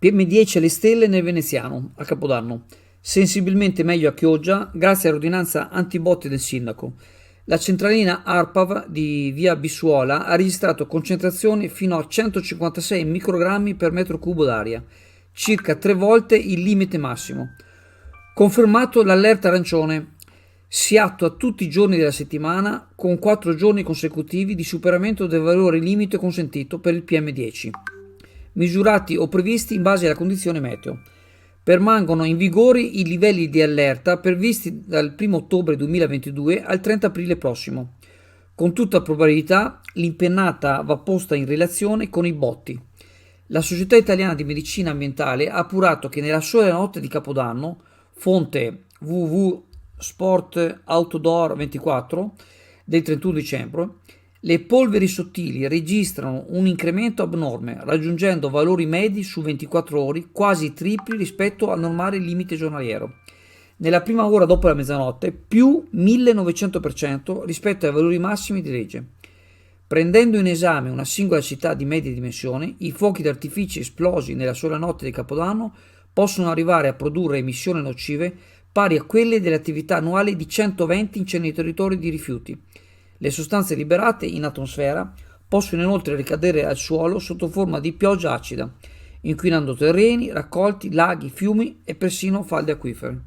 PM10 alle stelle nel veneziano, a Capodanno. Sensibilmente meglio a Chioggia grazie all'ordinanza antibotti del sindaco. La centralina ARPAV di via Bissuola ha registrato concentrazioni fino a 156 microgrammi per metro cubo d'aria, circa 3 volte il limite massimo. Confermato l'allerta arancione. Si attua tutti i giorni della settimana con 4 giorni consecutivi di superamento del valore limite consentito per il PM10, misurati o previsti in base alla condizione meteo. Permangono in vigore i livelli di allerta previsti dal 1 ottobre 2022 al 30 aprile prossimo. Con tutta probabilità l'impennata va posta in relazione con i botti. La Società Italiana di Medicina Ambientale ha appurato che nella sola notte di Capodanno, fonte www.sportoutdoor24 del 31 dicembre, le polveri sottili registrano un incremento abnorme, raggiungendo valori medi su 24 ore quasi tripli rispetto al normale limite giornaliero. Nella prima ora dopo la mezzanotte, più 1900% rispetto ai valori massimi di legge. Prendendo in esame una singola città di medie dimensioni, i fuochi d'artificio esplosi nella sola notte di Capodanno possono arrivare a produrre emissioni nocive pari a quelle delle attività annuali di 120 inceneritori di rifiuti. Le sostanze liberate in atmosfera possono inoltre ricadere al suolo sotto forma di pioggia acida, inquinando terreni, raccolti, laghi, fiumi e persino falde acquifere.